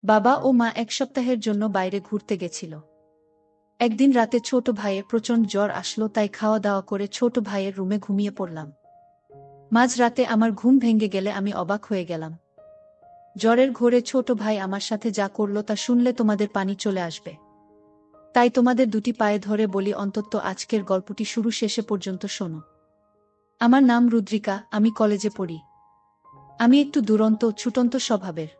বাবা ও মা এক সপ্তাহের জন্য বাইরে ঘুরতে গেছিল। একদিন রাতে ছোট ভাইয়ের প্রচণ্ড জ্বর আসলো, তাই খাওয়া দাওয়া করে ছোট ভাইয়ের রুমে ঘুমিয়ে পড়লাম। মাঝরাতে আমার ঘুম ভেঙে গেলে আমি অবাক হয়ে গেলাম। জ্বরের ঘোরে ছোট ভাই আমার সাথে যা করলো তা শুনলে তোমাদের পানি চলে আসবে। তাই তোমাদের দুটি পায়ে ধরে বলি, অন্তত আজকের গল্পটি শুরু শেষে পর্যন্ত শোনো। আমার নাম রুদ্রিকা, আমি কলেজে পড়ি। আমি একটু দুরন্ত ছুটন্ত স্বভাবের।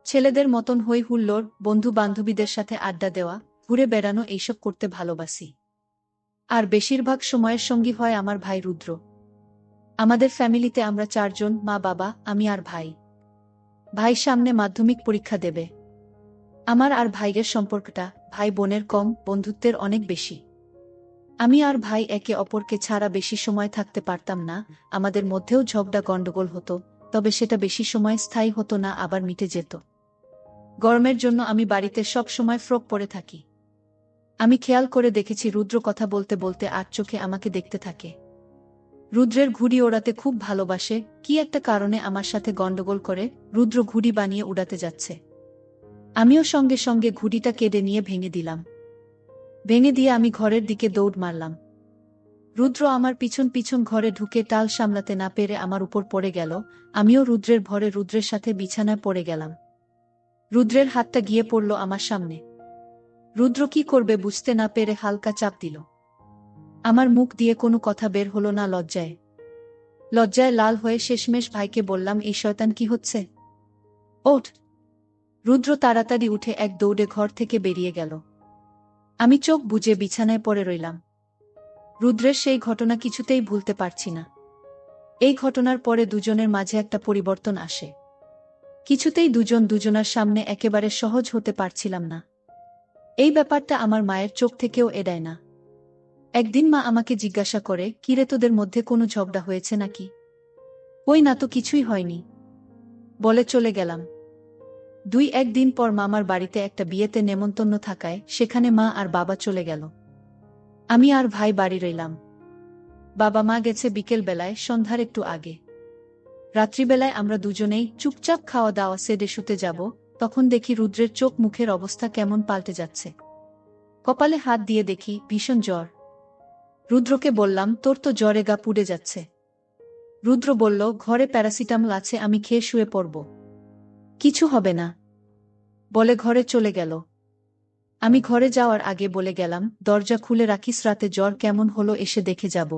ছেলেদের মতন হই হুল্লোড়, বন্ধু বান্ধবীদের সাথে আড্ডা দেওয়া, ঘুরে বেড়ানো এইসব করতে ভালোবাসি। আর বেশিরভাগ সময়ের সঙ্গী হয় আমার ভাই রুদ্র। আমাদের ফ্যামিলিতে আমরা চারজন, মা বাবা, আমি আর ভাই। ভাই সামনে মাধ্যমিক পরীক্ষা দেবে। আমার আর ভাইয়ের সম্পর্কটা ভাই বোনের কম, বন্ধুত্বের অনেক বেশি। আমি আর ভাই একে অপরকে ছাড়া বেশি সময় থাকতে পারতাম না। আমাদের মধ্যেও ঝগড়া গণ্ডগোল হতো, তবে সেটা বেশি সময় স্থায়ী হতো না, আবার মিটে যেত। গরমের জন্য আমি বাড়িতে সব সময় ফ্রক পরে থাকি। আমি খেয়াল করে দেখেছি রুদ্র কথা বলতে বলতে আর চোখে আমাকে দেখতে থাকে। রুদ্রের ঘুড়ি ওড়াতে খুব ভালোবাসে, কি একটা কারণে আমার সাথে গণ্ডগোল করে রুদ্র ঘুড়ি বানিয়ে উড়াতে যাচ্ছে। আমিও সঙ্গে সঙ্গে ঘুড়িটা কেড়ে নিয়ে ভেঙে দিলাম। ভেঙে দিয়ে আমি ঘরের দিকে দৌড় মারলাম। রুদ্র আমার পিছন পিছন ঘরে ঢুকে টাল সামলাতে না পেরে আমার উপর পড়ে গেল। আমিও রুদ্রের ভরে রুদ্রের সাথে বিছানায় পড়ে গেলাম। রুদ্রের হাতটা গিয়ে পড়ল আমার সামনে। রুদ্র কি করবে বুঝতে না পেরে হালকা চাপ দিল। আমার মুখ দিয়ে কোনো কথা বের হলো না। লজ্জায় লজ্জায় লাল হয়ে শেষমেশ ভাইকে বললাম, এই শয়তান কি হচ্ছে? ওঠ! রুদ্র তাড়াতাড়ি উঠে এক দৌড়ে ঘর থেকে বেরিয়ে গেল। আমি চোখ বুজে বিছানায় পড়ে রইলাম। রুদ্রের সেই ঘটনা কিছুতেই ভুলতে পারছি না। এই ঘটনার পরে দুজনের মাঝে একটা পরিবর্তন আসে। কিছুতেই দুজন দুজনার সামনে একেবারে সহজ হতে পারছিলাম না। এই ব্যাপারটা আমার মায়ের চোখ থেকেও এড়ায় না। একদিন মা আমাকে জিজ্ঞাসা করে, কিরে তোদের মধ্যে কোনো ঝগড়া হয়েছে নাকি? ওই না তো, কিছুই হয়নি বলে চলে গেলাম। 2-1 দিন পর মামার বাড়িতে একটা বিয়েতে নেমন্তন্ন থাকায় সেখানে মা আর বাবা চলে গেল। আমি আর ভাই বাড়ি রইলাম। বাবা মা গেছে বিকেল বেলায়, সন্ধ্যার একটু আগে। রাত্রিবেলায় আমরা দুজনেই চুপচাপ খাওয়া দাওয়া সেরে শুতে যাব, তখন দেখি রুদ্রের চোখ মুখের অবস্থা কেমন পাল্টে যাচ্ছে। কপালে হাত দিয়ে দেখি ভীষণ জ্বর। রুদ্রকে বললাম, তোর তো জ্বরে গা পুড়ে যাচ্ছে। রুদ্র বলল, ঘরে প্যারাসিটামল আছে, আমি খেয়ে শুয়ে পড়ব, কিছু হবে না বলে ঘরে চলে গেল। আমি ঘরে যাওয়ার আগে বলে গেলাম, দরজা খুলে রাখিস, রাতে জ্বর কেমন হলো এসে দেখে যাব।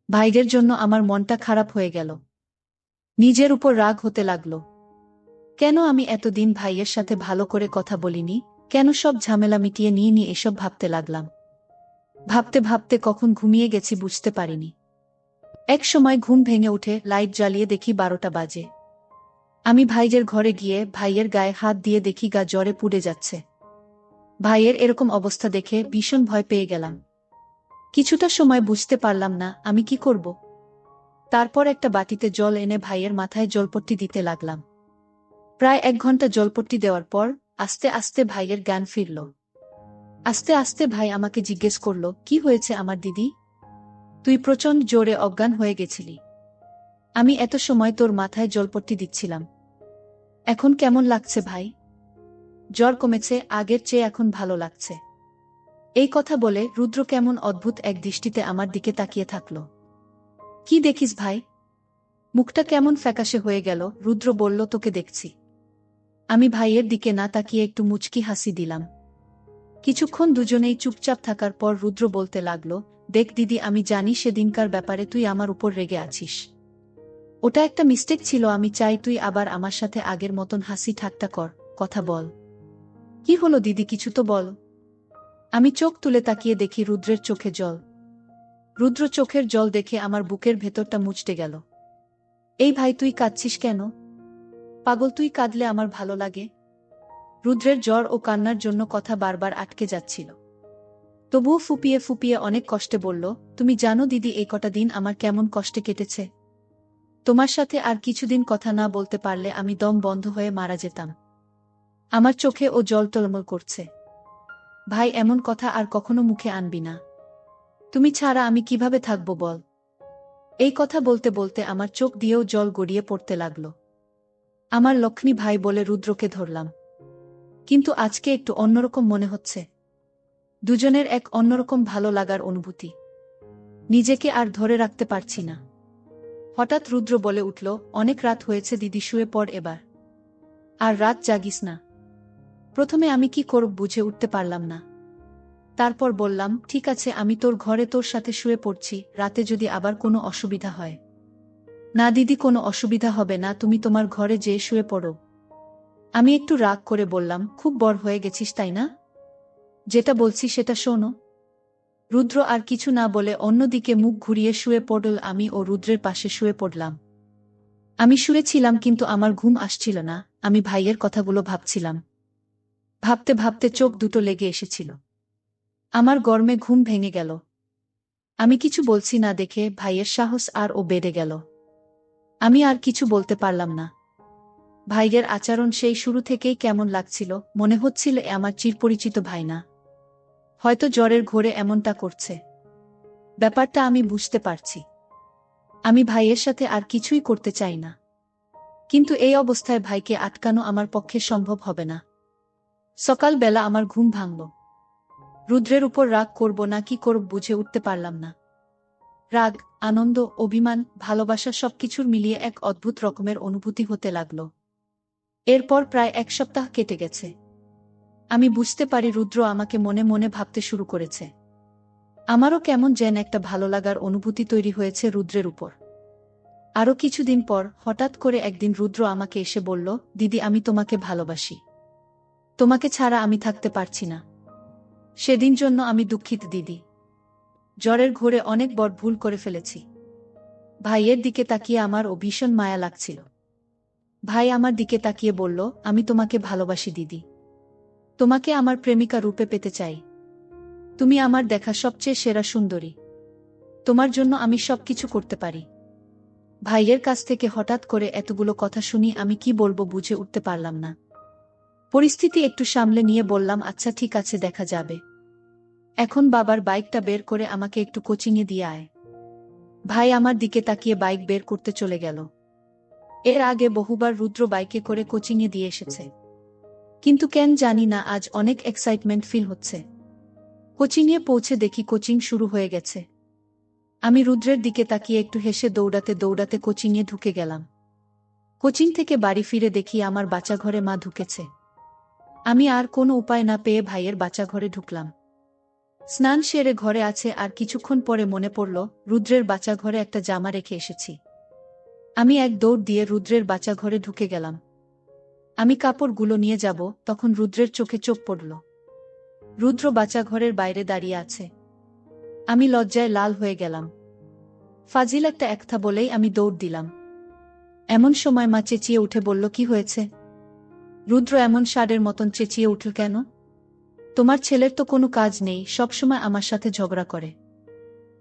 ভাইদের জন্য আমার মনটা খারাপ হয়ে গেল। নিজের উপর রাগ হতে লাগল। কেন আমি এতদিন ভাইয়ের সাথে ভালো করে কথা বলিনি, কেন সব ঝামেলা মিটিয়ে নিয়ে নিয়ে এসব ভাবতে লাগলাম। ভাবতে ভাবতে কখন ঘুমিয়ে গেছি বুঝতে পারিনি। এক সময় ঘুম ভেঙে উঠে লাইট জ্বালিয়ে দেখি 12টা বাজে। আমি ভাইয়ের ঘরে গিয়ে ভাইয়ের গায়ে হাত দিয়ে দেখি গা জ্বরে পুড়ে যাচ্ছে। ভাইয়ের এরকম অবস্থা দেখে ভীষণ ভয় পেয়ে গেলাম। কিছুটা সময় বুঝতে পারলাম না আমি কি করব। তারপর একটা বাটিতে জল এনে ভাইয়ের মাথায় জলপট্টি দিতে লাগলাম। প্রায় 1 ঘন্টা জলপট্টি দেওয়ার পর আস্তে আস্তে ভাইয়ের জ্ঞান ফিরল। আস্তে আস্তে ভাই আমাকে জিজ্ঞেস করল, কি হয়েছে আমার দিদি? তুই প্রচণ্ড জোরে অজ্ঞান হয়ে গেছিলি। আমি এত সময় তোর মাথায় জলপট্টি দিচ্ছিলাম। এখন কেমন লাগছে ভাই? জ্বর কমেছে, আগের চেয়ে এখন ভালো লাগছে। এই কথা বলে রুদ্র কেমন অদ্ভুত এক দৃষ্টিতে আমার দিকে তাকিয়ে থাকল। কি দেখিস ভাই? মুখটা কেমন ফ্যাকাশে হয়ে গেল। রুদ্র বলল, তোকে দেখছি। আমি ভাইয়ের দিকে না তাকিয়ে একটু মুচকি হাসি দিলাম। কিছুক্ষণ দুজনেই চুপচাপ থাকার পর রুদ্র বলতে লাগল, দেখ দিদি, আমি জানি সেদিনকার ব্যাপারে তুই আমার উপর রেগে আছিস। ওটা একটা মিস্টেক ছিল, আমি চাই তুই আবার আমার সাথে আগের মতন হাসি ঠাট্টা কর, কথা বল। কি হলো দিদি, কিছু তো বল। আমি চোখ তুলে তাকিয়ে দেখি রুদ্রের চোখে জল। রুদ্র চোখের জল দেখে আমার বুকের ভেতরটা মুচড়ে গেল। এই ভাই, তুই কাঁদছিস কেন? পাগল, তুই কাঁদলে আমার ভালো লাগে। রুদ্রের জ্বর ও কান্নার জন্য কথা বারবার আটকে যাচ্ছিল। তবুও ফুপিয়ে ফুপিয়ে অনেক কষ্টে বলল, তুমি জানো দিদি, এই কটা দিন আমার কেমন কষ্টে কেটেছে। তোমার সাথে আর কিছুদিন কথা না বলতে পারলে আমি দম বন্ধ হয়ে মারা যেতাম। আমার চোখে ও জল টলমল করছে। ভাই, এমন কথা আর কখনো মুখে আনবি না। তুমি ছাড়া আমি কিভাবে থাকব বল। এই কথা বলতে বলতে আমার চোখ দিয়েও জল গড়িয়ে পড়তে লাগল। আমার লক্ষ্মী ভাই বলে রুদ্রকে ধরলাম। কিন্তু আজকে একটু অন্যরকম মনে হচ্ছে। দুজনের এক অন্যরকম ভালো লাগার অনুভূতি। নিজেকে আর ধরে রাখতে পারছি না। হঠাৎ রুদ্র বলে উঠল, অনেক রাত হয়েছে দিদি, শুয়ে পড় এবার। আর রাত জাগিস না। প্রথমে আমি কি করব বুঝে উঠতে পারলাম না। তারপর বললাম, ঠিক আছে, আমি তোর ঘরে তোর সাথে শুয়ে পড়ছি, রাতে যদি আবার কোনো অসুবিধা হয়। না দিদি, কোনো অসুবিধা হবে না, তুমি তোমার ঘরে যেয়ে শুয়ে পড়ো। আমি একটু রাগ করে বললাম, খুব বড় হয়ে গেছিস তাই না? যেটা বলছি সেটা শোনো। রুদ্র আর কিছু না বলে অন্যদিকে মুখ ঘুরিয়ে শুয়ে পড়ল। আমি ও রুদ্রের পাশে শুয়ে পড়লাম। আমি শুয়েছিলাম কিন্তু আমার ঘুম আসছিল না। আমি ভাইয়ের কথাগুলো ভাবছিলাম। ভাবতে ভাবতে চোখ দুটো লেগে এসেছিল। আমার গরমে ঘুম ভেঙে গেল। আমি কিছু বলছি না দেখে ভাইয়ের সাহস আর ও বেড়ে গেল। আমি আর কিছু বলতে পারলাম না। ভাইয়ের আচরণ সেই শুরু থেকেই কেমন লাগছিল, মনে হচ্ছিল এ আমার চিরপরিচিত ভাই না। হয়তো জ্বরের ঘোরে এমনটা করছে। ব্যাপারটা আমি বুঝতে পারছি। আমি ভাইয়ের সাথে আর কিছুই করতে চাই না। কিন্তু এই অবস্থায় ভাইকে আটকানো আমার পক্ষে সম্ভব হবে না। সকালবেলা আমার ঘুম ভাঙল। রুদ্রের উপর রাগ করব না কি করব বুঝে উঠতে পারলাম না। রাগ, আনন্দ, অভিমান, ভালোবাসা সবকিছুর মিলিয়ে এক অদ্ভুত রকমের অনুভূতি হতে লাগল। এরপর প্রায় এক সপ্তাহ কেটে গেছে। আমি বুঝতে পারি রুদ্র আমাকে মনে মনে ভাবতে শুরু করেছে। আমারও কেমন যেন একটা ভালো লাগার অনুভূতি তৈরি হয়েছে রুদ্রের উপর। আরও কিছুদিন পর হঠাৎ করে একদিন রুদ্র আমাকে এসে বলল, দিদি, আমি তোমাকে ভালোবাসি। তোমাকে ছাড়া আমি থাকতে পারছি না। সেদিন জন্য আমি দুঃখিত দিদি। জ্বরের ঘোরে অনেক বড় ভুল করে ফেলেছি। ভাইয়ের দিকে তাকিয়ে আমার ও ভীষণ মায়া লাগছিল। ভাই আমার দিকে তাকিয়ে বলল, আমি তোমাকে ভালোবাসি দিদি। তোমাকে আমার প্রেমিকা রূপে পেতে চাই। তুমি আমার দেখা সবচেয়ে সেরা সুন্দরী। তোমার জন্য আমি সবকিছু করতে পারি। ভাইয়ের কাছ থেকে হঠাৎ করে এতগুলো কথা শুনি আমি কি বলবো বুঝে উঠতে পারলাম না। পরিস্থিতি একটু সামলে নিয়ে বললাম, আচ্ছা ঠিক আছে, দেখা যাবে। এখন বাবার বাইকটা বের করে আমাকে একটু কোচিংয়ে দিয়ে আয়। ভাই আমার দিকে তাকিয়ে বাইক বের করতে চলে গেল। এর আগে বহুবার রুদ্র বাইকে করে কোচিংয়ে দিয়ে এসেছে। কিন্তু কেন জানি না আজ অনেক এক্সাইটমেন্ট ফিল হচ্ছে। কোচিংয়ে পৌঁছে দেখি কোচিং শুরু হয়ে গেছে। আমি রুদ্রের দিকে তাকিয়ে একটু হেসে দৌড়াতে দৌড়াতে কোচিংয়ে ঢুকে গেলাম। কোচিং থেকে বাড়ি ফিরে দেখি আমার বাচ্চাঘরে মা ঢুকেছে। আমি আর কোনো উপায় না পেয়ে ভাইয়ের বাচ্চাঘরে ঢুকলাম। স্নান সেরে ঘরে আছে আর কিছুক্ষণ পরে মনে পড়ল রুদ্রের বাচ্চাঘরে একটা জামা রেখে এসেছি। আমি এক দৌড় দিয়ে রুদ্রের বাচ্চাঘরে ঢুকে গেলাম। আমি কাপড়গুলো নিয়ে যাব, তখন রুদ্রের চোখে চোখ পড়ল। রুদ্র বাচ্চাঘরের বাইরে দাঁড়িয়ে আছে। আমি লজ্জায় লাল হয়ে গেলাম। ফাজিল একটা একথা বলেই আমি দৌড় দিলাম। এমন সময় মা চেঁচিয়ে উঠে বলল, কি হয়েছে? রুদ্র এমন ষাঁড়ের মতন চেঁচিয়ে উঠল কেন? তোমার ছেলের তো কোনো কাজ নেই, সবসময় আমার সাথে ঝগড়া করে।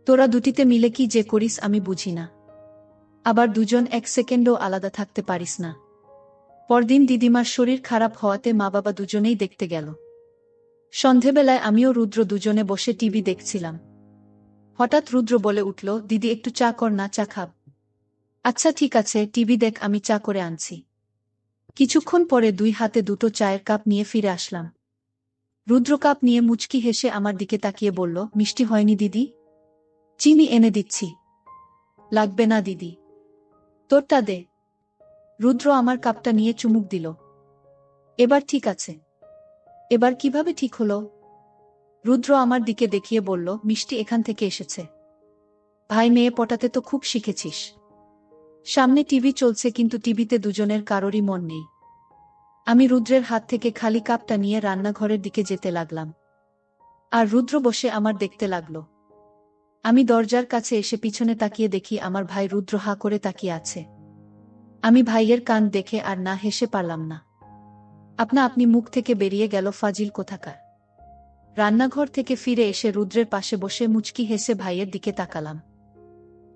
তোরা দুটিতে মিলে কি যে করিস আমি বুঝি না। আবার দুজন এক সেকেন্ডও আলাদা থাকতে পারিস না। পরদিন দিদিমার শরীর খারাপ হওয়াতে মা বাবা দুজনেই দেখতে গেল। সন্ধেবেলায় আমিও রুদ্র দুজনে বসে টিভি দেখছিলাম। হঠাৎ রুদ্র বলে উঠল, দিদি একটু চা কর না, চা খাব। আচ্ছা ঠিক আছে, টিভি দেখ, আমি চা করে আনছি। কিছুক্ষণ পরে দুই হাতে দুটো চায়ের কাপ নিয়ে ফিরে আসলাম। রুদ্র কাপ নিয়ে মুচকি হেসে আমার দিকে তাকিয়ে বলল, মিষ্টি হয়নি দিদি? চিনি এনে দিচ্ছি। লাগবে না দিদি, তোরটা দে। রুদ্র আমার কাপটা নিয়ে চুমুক দিল। এবার ঠিক আছে। এবার কিভাবে ঠিক হলো? রুদ্র আমার দিকে দেখিয়ে বলল, মিষ্টি এখান থেকে এসেছে। ভাই মেয়ে পটাতে তো খুব শিখেছিস। সামনে টিভি চলছে কিন্তু টিভিতে দুজনের কারোরই মন নেই। আমি রুদ্রের হাত থেকে খালি কাপটা নিয়ে রান্নাঘরের দিকে যেতে লাগলাম। আর রুদ্র বসে আমার দেখতে লাগলো। আমি দরজার কাছে এসে পিছনে তাকিয়ে দেখি আমার ভাই রুদ্র হা করে তাকিয়ে আছে। আমি ভাইয়ের কান দেখে আর না হেসে পারলাম না। আপনা আপনি মুখ থেকে বেরিয়ে গেল, ফাজিল কোথাকার। রান্নাঘর থেকে ফিরে এসে রুদ্রের পাশে বসে মুচকি হেসে ভাইয়ের দিকে তাকালাম।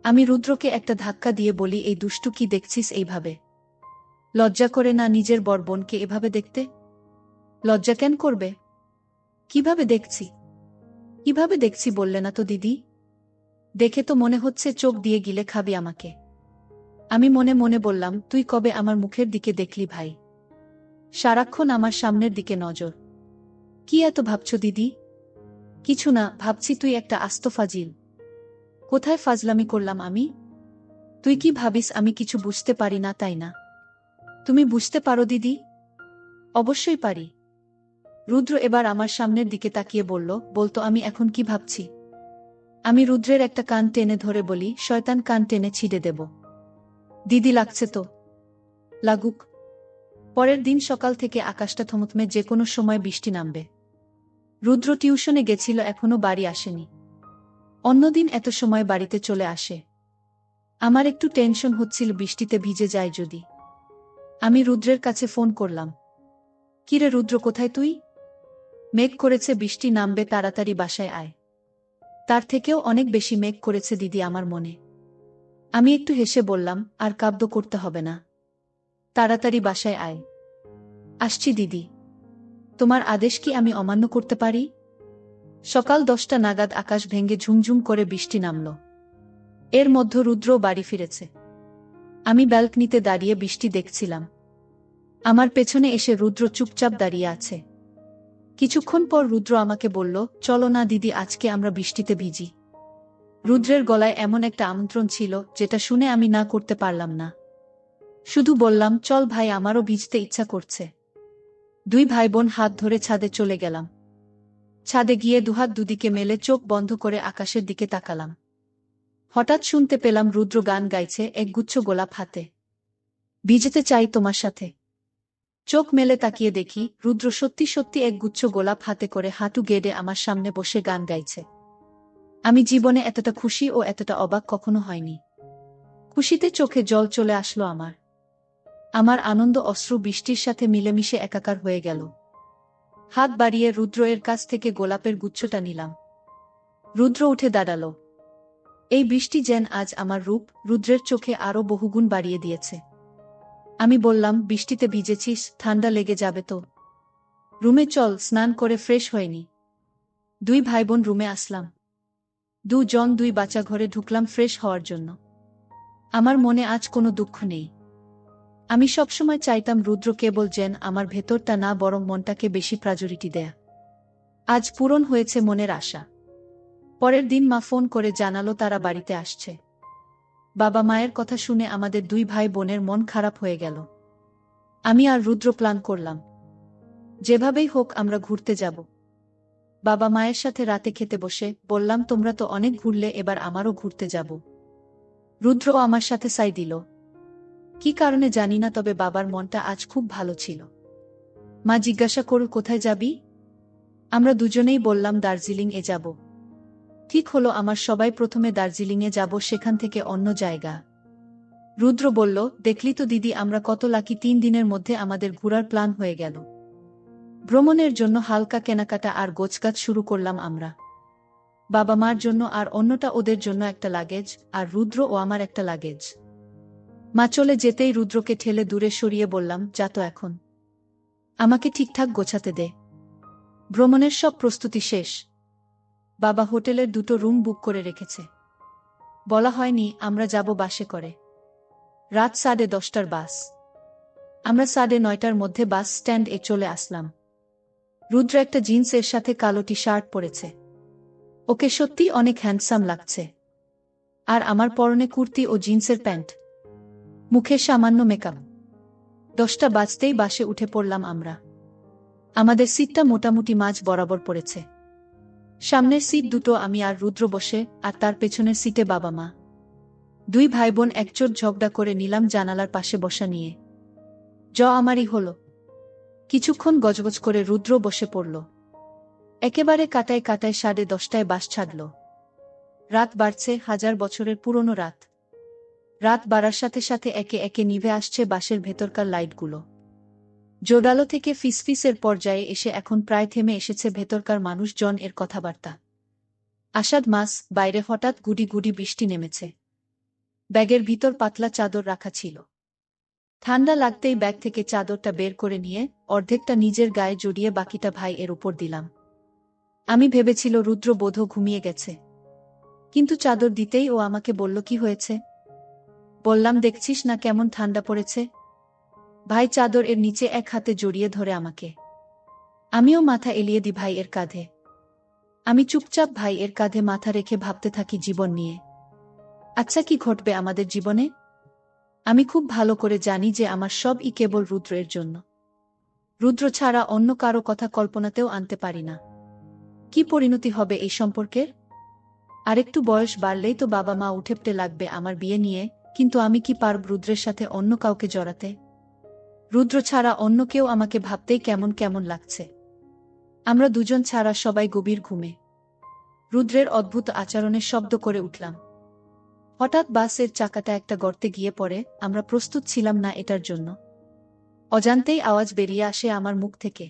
আমি রুদ্রকে একটা ধাক্কা দিয়ে বলি, এই দুষ্টু, কি দেখছিস এইভাবে? লজ্জা করে না নিজের বড় বোনকে এভাবে দেখতে? লজ্জা কেন করবে? কিভাবে দেখছি? কিভাবে দেখছি বললে না তো দিদি? দেখে তো মনে হচ্ছে চোখ দিয়ে গিলে খাবি আমাকে। আমি মনে মনে বললাম, তুই কবে আমার মুখের দিকে দেখলি ভাই? সারাক্ষণ আমার সামনের দিকে নজর। কি এত ভাবছ দিদি? কিছু না, ভাবছি তুই একটা আস্ত ফাজিল। কোথায় ফাজলামি করলাম আমি? তুই কি ভাবিস আমি কিছু বুঝতে পারি না, তাই না? তুমি বুঝতে পারো দিদি? অবশ্যই পারি। রুদ্র এবার আমার সামনের দিকে তাকিয়ে বলল, বলতো আমি এখন কি ভাবছি? আমি রুদ্রের একটা কান টেনে ধরে বলি, শয়তান, কান টেনে ছিঁড়ে দেব। দিদি লাগছে তো? লাগুক। পরের দিন সকাল থেকে আকাশটা থমথমে, যে কোনো সময় বৃষ্টি নামবে। রুদ্র টিউশনে গেছিল, এখনো বাড়ি আসেনি। অন্যদিন এত সময় বাড়িতে চলে আসে। আমার একটু টেনশন হচ্ছিল বৃষ্টিতে ভিজে যায় যদি। আমি রুদ্রের কাছে ফোন করলাম। কিরে রুদ্র, কোথায় তুই? মেঘ করেছে, বৃষ্টি নামবে, তাড়াতাড়ি বাসায় আয়। তার থেকেও অনেক বেশি মেঘ করেছে দিদি আমার মনে। আমি একটু হেসে বললাম, আর কাব্য করতে হবে না, তাড়াতাড়ি বাসায় আয়। আসছি দিদি। তোমার আদেশ কি আমি অমান্য করতে পারি? সকাল 10টা নাগাদ আকাশ ভেঙে ঝুমঝুম করে বৃষ্টি নামল। এর মধ্যে রুদ্রও বাড়ি ফিরেছে। আমি ব্যালকনিতে দাঁড়িয়ে বৃষ্টি দেখছিলাম। আমার পেছনে এসে রুদ্র চুপচাপ দাঁড়িয়ে আছে। কিছুক্ষণ পর রুদ্র আমাকে বলল, চলো না দিদি, আজকে আমরা বৃষ্টিতে ভিজি। রুদ্রের গলায় এমন একটা আমন্ত্রণ ছিল, যেটা শুনে আমি না করতে পারলাম না। শুধু বললাম, চল ভাই, আমারও ভিজতে ইচ্ছা করছে। দুই ভাই বোন হাত ধরে ছাদে চলে গেলাম। ছাদে গিয়ে দুহাত দুদিকে মেলে চোখ বন্ধ করে আকাশের দিকে তাকালাম। হঠাৎ শুনতে পেলাম রুদ্র গান গাইছে, একগুচ্ছ গোলাপ হাতে। ভিজতে চাই তোমার সাথে। চোখ মেলে তাকিয়ে দেখি রুদ্র সত্যি সত্যি একগুচ্ছ গোলাপ হাতে করে হাঁটু গেড়ে আমার সামনে বসে গান গাইছে। আমি জীবনে এতটা খুশি ও এতটা অবাক কখনো হয়নি। খুশিতে চোখে জল চলে আসলো আমার। আমার আনন্দ অশ্রু বৃষ্টির সাথে মিলেমিশে একাকার হয়ে গেল। হাত বাড়িয়ে রুদ্র এর কাছ থেকে গোলাপের গুচ্ছটা নিলাম। রুদ্র উঠে দাঁড়ালো। এই বৃষ্টি যেন আজ আমার রূপ রুদ্রের চোখে আরো বহুগুণ বাড়িয়ে দিয়েছে। আমি বললাম, বৃষ্টিতে ভিজেছিস, ঠান্ডা লেগে যাবে তো। রুমে চল, স্নান করে ফ্রেশ হয়নি। দুই ভাই বোন রুমে আসলাম। দুই বাচ্চা ঘরে ঢুকলাম ফ্রেশ হওয়ার জন্য। আমার মনে আজ কোনো দুঃখ নেই। আমি সবসময় চাইতাম রুদ্র কেবল যেন আমার ভেতরটা না, বরং মনটাকে বেশি প্রায়োরিটি দেয়া। আজ পূরণ হয়েছে মনের আশা। পরের দিন মা ফোন করে জানালো তারা বাড়িতে আসছে। বাবা মায়ের কথা শুনে আমাদের দুই ভাই বোনের মন খারাপ হয়ে গেল। আমি আর রুদ্র প্ল্যান করলাম, যেভাবেই হোক আমরা ঘুরতে যাব। বাবা মায়ের সাথে রাতে খেতে বসে বললাম, তোমরা তো অনেক ঘুরলে, এবার আমারও ঘুরতে যাব। রুদ্র আমার সাথে সাই দিল। কি কারণে জানি না, তবে বাবার মনটা আজ খুব ভালো ছিল। মা জিজ্ঞাসা করল, কোথায় যাবি? আমরা দুজনেই বললাম, দার্জিলিং এ যাব। ঠিক হলো আমার, সবাই প্রথমে দার্জিলিংয়ে যাব, সেখান থেকে অন্য জায়গা। রুদ্র বলল, দেখলি তো দিদি, আমরা কত লাকি, 3 দিনের মধ্যে আমাদের ঘোরার প্ল্যান হয়ে গেল। ভ্রমণের জন্য হালকা কেনাকাটা আর গোছগাছ শুরু করলাম আমরা। বাবা মার জন্য আর অন্যটা ওদের জন্য একটা লাগেজ, আর রুদ্র ও আমার একটা লাগেজ। মা চলে যেতেই রুদ্রকে ঠেলে দূরে সরিয়ে বললাম, যা তো এখন, আমাকে ঠিকঠাক গোছাতে দে। ভ্রমণের সব প্রস্তুতি শেষ। বাবা হোটেলের 2টো রুম বুক করে রেখেছে। বলা হয়নি আমরা যাব বাসে করে। রাত 10:30টার বাস। আমরা 9:30টার মধ্যে বাস স্ট্যান্ড এ চলে আসলাম। রুদ্র একটা জিন্সের সাথে কালো টি শার্ট পরেছে। ওকে সত্যি অনেক হ্যান্ডসাম লাগছে। আর আমার পরনে কুর্তি ও জিন্সের প্যান্ট। মুখে সামান্য মেকআপ। 10টা বাজতেই বাসে উঠে পড়লাম আমরা। আমাদের সিটটা মোটামুটি মাঝ বরাবর পড়েছে। সামনের সিট দুটো আমি আর রুদ্র বসে, আর তার পেছনের সিটে বাবা মা। দুই ভাই বোন একচোট ঝগড়া করে নিলাম জানালার পাশে বসা নিয়ে। আমারই হলো। কিছুক্ষণ গজগজ করে রুদ্র বসে পড়ল। একেবারে কাটায় কাটায় 10:30টায় বাস ছাড়ল। রাত বাড়ছে, 1000 বছরের পুরনো রাত। রাত বাড়ার সাথে সাথে একে একে নিভে আসছে বাসের ভেতরকার লাইটগুলো। জোরালো থেকে ফিসফিসের পর্যায়ে এসে এখন প্রায় থেমে এসেছে ভেতরকার মানুষজন এর কথাবার্তা। আষাঢ় মাস, বাইরে হঠাৎ গুডি গুডি বৃষ্টি নেমেছে। ব্যাগের ভিতর পাতলা চাদর রাখা ছিল। ঠান্ডা লাগতেই ব্যাগ থেকে চাদরটা বের করে নিয়ে অর্ধেকটা নিজের গায়ে জড়িয়ে বাকিটা ভাই এর উপর দিলাম। আমি ভেবেছিল রুদ্র বোধ ঘুমিয়ে গেছে। কিন্তু চাদর দিতেই ও আমাকে বলল, কি হয়েছে? বললাম, দেখছিস না কেমন ঠান্ডা পড়েছে। ভাই চাদর এর নিচে এক হাতে জড়িয়ে ধরে আমাকে। আমিও মাথা এলিয়ে দিই ভাই এর কাঁধে। আমি চুপচাপ ভাই এর কাঁধে মাথা রেখে ভাবতে থাকি জীবন নিয়ে। আচ্ছা, কি ঘটবে আমাদের জীবনে? আমি খুব ভালো করে জানি যে আমার সবই কেবল রুদ্রের জন্য। রুদ্র ছাড়া অন্য কারো কথা কল্পনাতেও আনতে পারি না। কি পরিণতি হবে এই সম্পর্কের? আরেকটু বয়স বাড়লেই তো বাবা মা উঠেপটে লাগবে আমার বিয়ে নিয়ে, কিন্তু আমি কি পারব রুদ্রের সাথে অন্য কাউকে জড়াতে? রুদ্র ছাড়া অন্য কেউ আমাকে ভাবতেই কেমন কেমন লাগছে। আমরা দুজন ছাড়া সবাই গভীর ঘুমে। রুদ্রের অদ্ভুত আচরণে শব্দ করে উঠলাম। হঠাৎ বাসের চাকাটা একটা গর্তে গিয়ে পড়ে। আমরা প্রস্তুত ছিলাম না এটার জন্য। অজান্তেই আওয়াজ বেরিয়ে আসে আমার মুখ থেকে।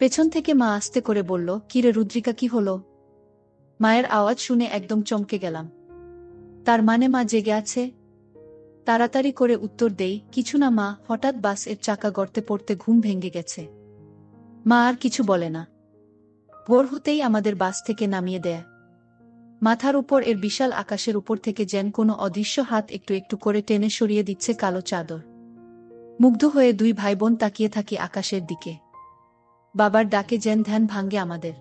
পেছন থেকে মা আস্তে করে বলল, কিরে রুদ্রিকা, কি হলো? মায়ের আওয়াজ শুনে একদম চমকে গেলাম। তার মানে মা জেগে আছে? তাড়াতাড়ি করে উত্তর দেই, কিছু না মা, হঠাৎ বাসের চাকা গর্তে পড়তে ঘুম ভেঙে গেছে। মা আর কিছু বলে না। ভোর হতেই আমাদের বাস থেকে নামিয়ে দেয়। মাথার উপর এর বিশাল আকাশের উপর থেকে যেন কোনো অদৃশ্য হাত একটু একটু করে টেনে সরিয়ে দিচ্ছে কালো চাদর। মুগ্ধ হয়ে দুই ভাই বোন তাকিয়ে থাকি আকাশের দিকে। বাবার ডাকে যেন ধ্যান ভাঙ্গে আমাদের।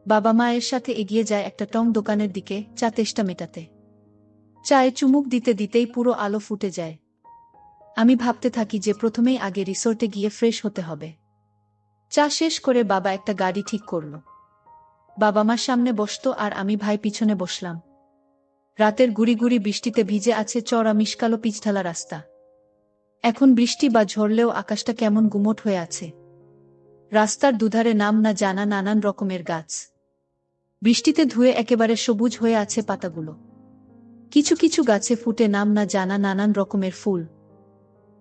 বাবা মায়ের সাথে এগিয়ে যায় একটা টং দোকানের দিকে চা তেষ্টা মেটাতে। চায়ে চুমুক দিতে দিতেই পুরো আলো ফুটে যায়। আমি ভাবতে থাকি যে প্রথমেই আগে রিসোর্টে গিয়ে ফ্রেশ হতে হবে। চা শেষ করে বাবা একটা গাড়ি ঠিক করল। বাবা মার সামনে বসতো আর আমি ভাই পিছনে বসলাম। রাতের গুড়ি গুড়ি বৃষ্টিতে ভিজে আছে চওড়া মিশকালো পিচঢালা রাস্তা। এখন বৃষ্টি বা ঝরলেও আকাশটা কেমন গুমোট হয়ে আছে। রাস্তার দুধারে নাম না জানা নানান রকমের গাছ। বৃষ্টিতে ধুয়ে একেবারে সবুজ হয়ে আছে পাতাগুলো। কিছু কিছু গাছে ফুটে নাম না জানা নানান রকমের ফুল।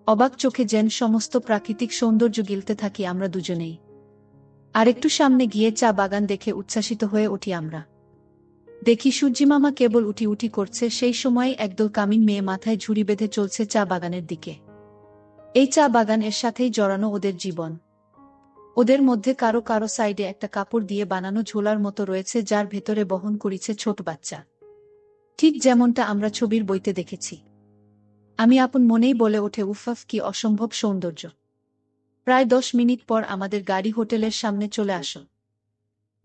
অবাক চোখে যেন সমস্ত প্রাকৃতিক সৌন্দর্য গিলতে থাকি আমরা দুজনেই। আরেকটু সামনে গিয়ে চা বাগান দেখে উচ্ছ্বাসিত হয়ে উঠি আমরা। দেখি সূর্যিমামা কেবল উঠি উঠি করছে, সেই সময় একদল কামিন মেয়ে মাথায় ঝুড়ি বেঁধে চলছে চা বাগানের দিকে। এই চা বাগান এর সাথেই জড়ানো ওদের জীবন। ওদের মধ্যে কারো কারো সাইডে একটা কাপড় দিয়ে বানানো ঝোলার মতো রয়েছে, যার ভেতরে বহন করিছে ছোট বাচ্চা। ঠিক যেমনটা আমরা ছবির বইতে দেখেছি। আমি আপন মনেই বলে ওঠে, উফাফ, কি অসম্ভব সৌন্দর্য। প্রায় 10 মিনিট পর আমাদের গাড়ি হোটেলের সামনে চলে আসো।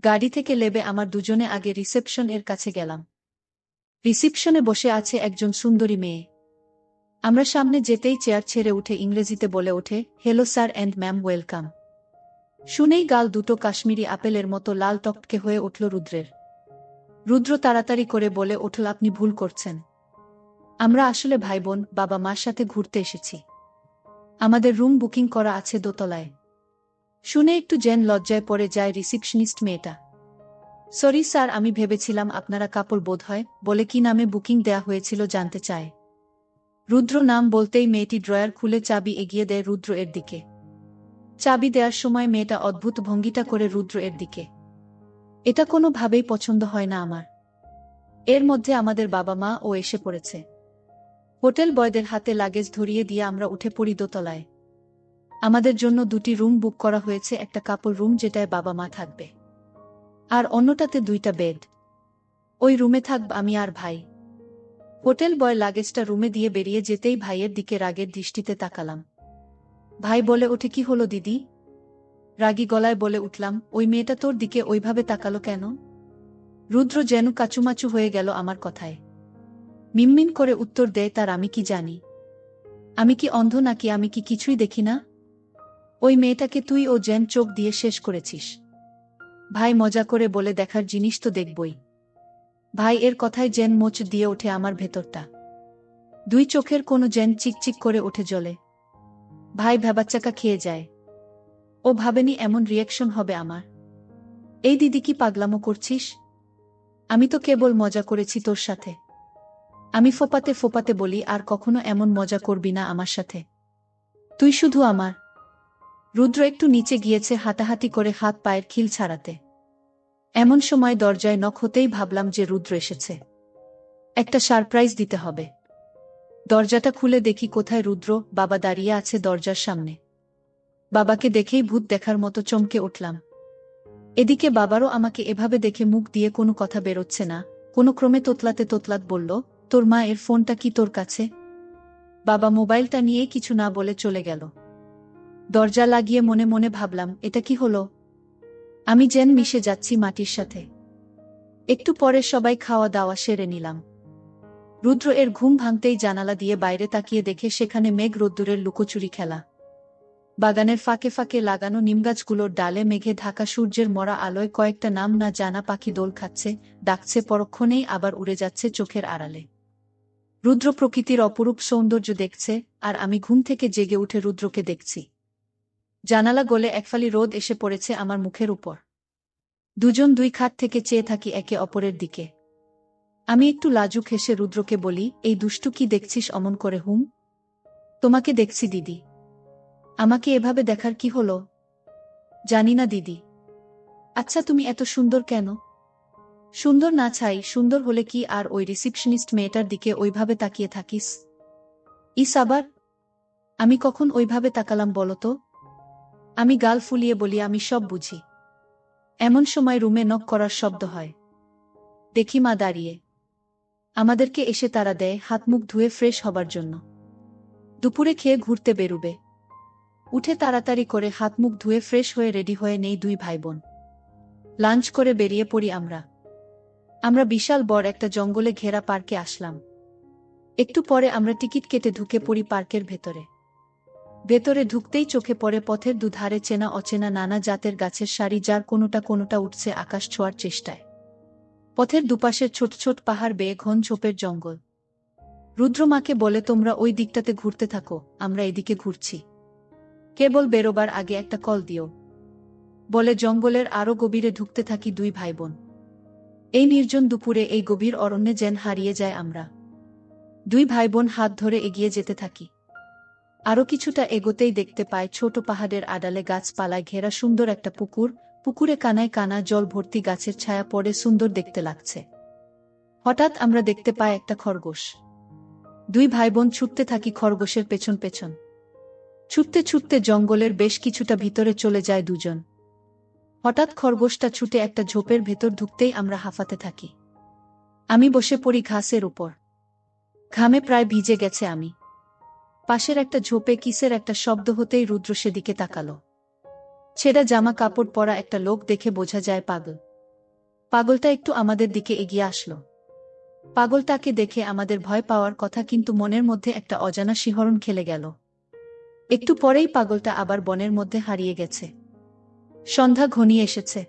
গাড়ি থেকে লেবে আমার দুজনে আগে রিসেপশন এর কাছে গেলাম। রিসেপশনে বসে আছে একজন সুন্দরী মেয়ে। আমরা সামনে যেতেই চেয়ার ছেড়ে উঠে ইংরেজিতে বলে ওঠে, hello sir and ma'am, welcome. শুনেই গাল দুটো কাশ্মীরি আপেলের মতো লাল টকটকে হয়ে উঠল রুদ্রের। রুদ্র তাড়াতাড়ি করে বলে উঠল, আপনি ভুল করছেন। আমরা আসলে ভাই বোন, বাবা মার সাথে ঘুরতে এসেছি। আমাদের রুম বুকিং করা আছে দোতলায়। শুনে একটু যেন লজ্জায় পড়ে যায় রিসিপশনিস্ট মেয়েটা। সরি স্যার, আমি ভেবেছিলাম আপনারা কাপড় বোধ হয়, বলে কি নামে বুকিং দেয়া হয়েছিল জানতে চায়। রুদ্র নাম বলতেই মেয়েটি ড্রয়ার খুলে চাবি এগিয়ে দেয় রুদ্র এর দিকে। চাবি দেওয়ার সময় মেয়েটা অদ্ভুত ভঙ্গিটা করে রুদ্র এর দিকে। এটা কোনোভাবেই পছন্দ হয় না আমার। এর মধ্যে আমাদের বাবা মা ও এসে পড়েছে। হোটেল বয়দের হাতে লাগেজ ধরিয়ে দিয়ে আমরা উঠে পড়ি দোতলায়। আমাদের জন্য দুটি রুম বুক করা হয়েছে, একটা কাপড় রুম যেটায় বাবা মা থাকবে, আর অন্যটাতে 2টা বেড। ওই রুমে থাকব আমি আর ভাই। হোটেল বয় লাগেজটা রুমে দিয়ে বেরিয়ে যেতেই ভাইয়ের দিকে রাগের দৃষ্টিতে তাকালাম। ভাই বলে ওঠে, কি হলো দিদি? রাগী গলায় বলে উঠলাম, ওই মেয়েটা তোর দিকে ওইভাবে তাকালো কেন? রুদ্র যেন কাচুমাচু হয়ে গেল আমার কথায়। মিনমিন করে উত্তর দেয়, তার আমি কি জানি? আমি কি অন্ধ নাকি? আমি কি কিছুই দেখি না? ওই মেয়েটাকে তুই ও যেন চোখ দিয়ে শেষ করেছিস। ভাই মজা করে বলে, দেখার জিনিস তো দেখবই। ভাই এর কথায় যেন মোচ দিয়ে ওঠে আমার ভেতরটা। দুই চোখের কোনো যেন চিকচিক করে ওঠে জ্বলে। ভাই ভ্যাবাচ্চাকা খেয়ে যায়। ও ভাবেনি এমন রিয়াকশন হবে আমার। এই দিদি, কি পাগলামো করছিস? আমি তো কেবল মজা করেছি তোর সাথে। আমি ফোপাতে ফোপাতে বলি, আর কখনো এমন মজা করবি না আমার সাথে। তুই শুধু আমার। রুদ্র একটু নিচে গিয়েছে হাঁটাহাঁটি করে হাত পায়ের খিল ছাড়াতে। এমন সময় দরজায় নক হতেই ভাবলাম যে রুদ্র এসেছে। একটা সারপ্রাইজ দিতে হবে। দরজাটা খুলে দেখি কোথায় রুদ্র, বাবা দাঁড়িয়ে আছে দরজার সামনে। বাবাকে দেখেই ভূত দেখার মতো চমকে উঠলাম। এদিকে বাবারও আমাকে এভাবে দেখে মুখ দিয়ে কোনো কথা বেরোচ্ছে না। কোনো ক্রমে তোতলাতে তোতলাত বলল, তোর মা এর ফোনটা কি তোর কাছে? বাবা মোবাইলটা নিয়ে কিছু না বলে চলে গেল। দরজা লাগিয়ে মনে মনে ভাবলাম, এটা কি হলো? আমি যেন মিশে যাচ্ছি মাটির সাথে। একটু পরে সবাই খাওয়া দাওয়া সেরে নিলাম। রুদ্র এর ঘুম ভাঙতেই জানালা দিয়ে বাইরে তাকিয়ে দেখে সেখানে মেঘ রোদ্দুরের লুকোচুরি খেলা। বাগানের ফাঁকে ফাঁকে লাগানো নিমগাছগুলোর ডালে মেঘে ঢাকা সূর্যের মরা আলোয় কয়েকটা নাম না জানা পাখি দোল খাচ্ছে, ডাকছে, পরক্ষণেই আবার উড়ে যাচ্ছে চোখের আড়ালে। রুদ্র প্রকৃতির অপরূপ সৌন্দর্য দেখছে, আর আমি ঘুম থেকে জেগে উঠে রুদ্রকে দেখছি। জানালা গলে একফালি রোদ এসে পড়েছে আমার মুখের উপর। দুজন দুই খাট থেকে চেয়ে থাকি একে অপরের দিকে। আমি একটু লাজুক হেসে রুদ্রকে বলি, এই দুষ্টু, কি দেখছিস অমন করে? হুম, তোমাকে দেখছি দিদি। আমাকে এভাবে দেখার কি হলো? জানি না দিদি। আচ্ছা, তুমি এত সুন্দর কেন? সুন্দর না ছাই, সুন্দর হলে কি আর ওই রিসিপশনিস্ট মেয়েটার দিকে ওইভাবে তাকিয়ে থাকিস? ইস আবার, আমি কখন ওইভাবে তাকালাম বলো তো? আমি গাল ফুলিয়ে বলি, আমি সব বুঝি। এমন সময় রুমে নক করার শব্দ হয়। দেখি মা দাঁড়িয়ে। আমাদেরকে এসে তাড়া দেয় হাত মুখ ধুয়ে ফ্রেশ হবার জন্য। দুপুরে খেয়ে ঘুরতে বেরুবে। উঠে তাড়াতাড়ি করে হাত মুখ ধুয়ে ফ্রেশ হয়ে রেডি হয়ে নেই দুই ভাইবোন। লাঞ্চ করে বেরিয়ে পড়ি আমরা। আমরা বিশাল বড় একটা জঙ্গলে ঘেরা পার্কে আসলাম। একটু পরে আমরা টিকিট কেটে ঢুকে পড়ি পার্কের ভেতরে। ভেতরে ঢুকতেই চোখে পড়ে পথের দুধারে চেনা অচেনা নানা জাতের গাছের সারি, যার কোনোটা কোনোটা উঠছে আকাশ ছোঁয়ার চেষ্টায়। পথের দুপাশের ছোট ছোট পাহাড় বেয়ে ঘন ঝোপের জঙ্গল। রুদ্রমাকে বলে, তোমরা ওই দিকটাতে ঘুরতে থাকো, আমরা এদিকে ঘুরছি। কেবল বেরোবার আগে একটা কল দিও। বলে জঙ্গলের আরো গভীরে ঢুকতে থাকি দুই ভাইবোন। এই নির্জন দুপুরে এই গভীর অরণ্যে যেন হারিয়ে যায় আমরা। দুই ভাইবোন হাত ধরে এগিয়ে যেতে থাকি। আরো কিছুটা এগোতেই দেখতে পায় ছোট পাহাড়ের আড়ালে গাছপালায় ঘেরা সুন্দর একটা পুকুর। পুকুরে কানায় কানা জল ভর্তি, গাছের ছায়া পড়ে সুন্দর দেখতে লাগছে। হঠাৎ আমরা দেখতে পাই একটা খরগোশ। দুই ভাইবোন ছুটতে থাকি খরগোশের পেছন পেছন। ছুটতে ছুটতে জঙ্গলের বেশ কিছুটা ভিতরে চলে যায় দুজন। হঠাৎ খরগোশটা ছুটে একটা ঝোপের ভেতর ঢুকতেই আমরা হাঁফাতে থাকি। আমি বসে পড়ি ঘাসের উপর। ঘামে প্রায় ভিজে গেছে আমি। পাশের একটা ঝোপে কিসের একটা শব্দ হতেই রুদ্র সেদিকে তাকালো। ছেঁড়া জামা কাপড় পরা একটা লোক, দেখে বোঝা যায় পাগল। পাগলটা একটু আমাদের দিকে এগিয়ে আসলো। পাগলটাকে দেখে আমাদের ভয় পাওয়ার কথা, কিন্তু মনের মধ্যে একটা অজানা শিহরণ খেলে গেল। একটু পরেই পাগলটা আবার বনের মধ্যে হারিয়ে গেছে। সন্ধ্যা ঘনিয়ে এসেছে।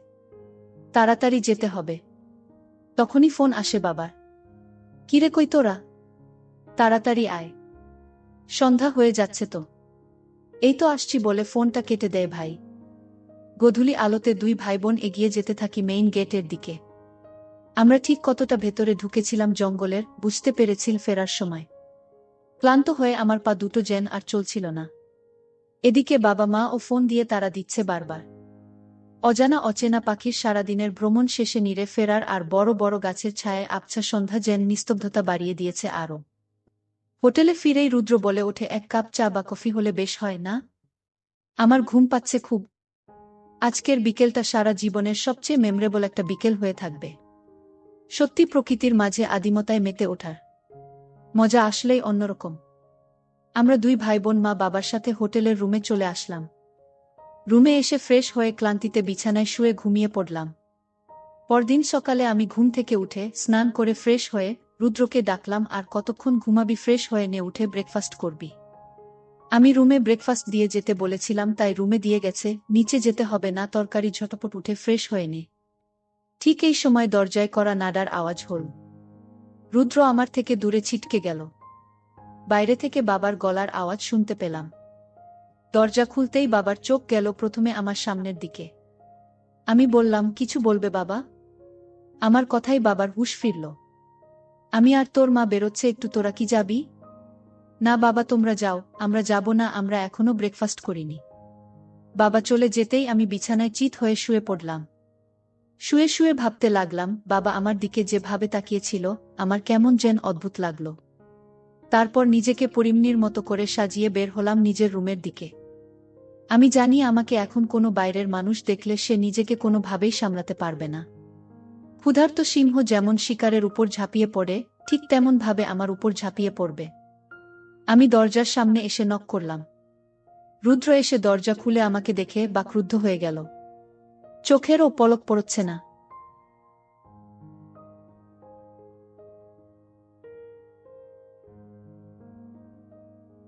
তাড়াতাড়ি যেতে হবে। তখনই ফোন আসে বাবার। কিরে, কই তোরা? তাড়াতাড়ি আয়, সন্ধ্যা হয়ে যাচ্ছে তো। এই তো আসছি বলে ফোনটা কেটে দেয় ভাই। গোধূলি আলোতে দুই ভাইবোন এগিয়ে যেতে থাকি মেইন গেটের দিকে। আমরা ঠিক কতটা ভেতরে ঢুকেছিলাম জঙ্গলের বুঝতে পেরেছিল ফেরার সময়। ক্লান্ত হয়ে আমার পা দুটো যেন আর চলছিল না। এদিকে বাবা মা ও ফোন দিয়ে তাড়া দিচ্ছে বারবার। অজানা অচেনা পাখির সারাদিনের ভ্রমণ শেষে নিরে ফেরার আর বড় বড় গাছের ছায়ায় আবছা সন্ধ্যা যেন নিস্তব্ধতা বাড়িয়ে দিয়েছে আরও। হোটেলে ফিরেই রুদ্র বলে ওঠে, এক কাপ চা বা কফি হলে বেশ হয় না? আমার ঘুম পাচ্ছে খুব। আজকের বিকেলটা সারা জীবনের সবচেয়ে মেমোরেবল একটা বিকেল হয়ে থাকবে। সত্যি প্রকৃতির মাঝে আদিমতায় মেতে ওঠার মজা আসলেই অন্যরকম। আমরা দুই ভাইবোন মা বাবার সাথে হোটেলের রুমে চলে আসলাম। রুমে এসে ফ্রেশ হয়ে ক্লান্তিতে বিছানায় শুয়ে ঘুমিয়ে পড়লাম। পরদিন সকালে আমি ঘুম থেকে উঠে স্নান করে ফ্রেশ হয়ে রুদ্রকে ডাকলাম, আর কতক্ষণ ঘুমাবি? ফ্রেশ হয়ে নে, উঠে ব্রেকফাস্ট করবি। আমি রুমে ব্রেকফাস্ট দিয়ে যেতে বলেছিলাম, তাই রুমে দিয়ে গেছে। নিচে যেতে হবে না, তরকারি ঝটপট উঠে ফ্রেশ হয়ে নে। ঠিক এই সময় দরজায় করা নাড়ার আওয়াজ হল। রুদ্র আমার থেকে দূরে ছিটকে গেল। বাইরে থেকে বাবার গলার আওয়াজ শুনতে পেলাম। দরজা খুলতেই বাবার চোখ গেল প্রথমে আমার সামনের দিকে। আমি বললাম, কিছু বলবে বাবা? আমার কথাই বাবার হুঁশ ফিরল। আমি আর তোর মা বেরোচ্ছে একটু, তোরা কি যাবি? না বাবা, তোমরা যাও। আমরা যাব না, আমরা এখনো ব্রেকফাস্ট করিনি। বাবা চলে যেতেই আমি বিছানায় চিত হয়ে শুয়ে পড়লাম। শুয়ে শুয়ে ভাবতে লাগলাম, বাবা আমার দিকে যেভাবে তাকিয়েছিল, আমার কেমন যেন অদ্ভুত লাগলো। তারপর নিজেকে পরিমনির মতো করে সাজিয়ে বের হলাম নিজের রুমের দিকে। আমি জানি আমাকে এখন কোনো বাইরের মানুষ দেখলে সে নিজেকে কোনোভাবেই সামলাতে পারবে না। ক্ষুধার্ত সিংহ যেমন শিকারের উপর ঝাঁপিয়ে পড়ে, ঠিক তেমন ভাবে আমার উপর ঝাঁপিয়ে পড়বে। আমি দরজার সামনে এসে নক করলাম। রুদ্র এসে দরজা খুলে আমাকে দেখে বাকরুদ্ধ হয়ে গেল। চোখেরও পলক পড়ছে না।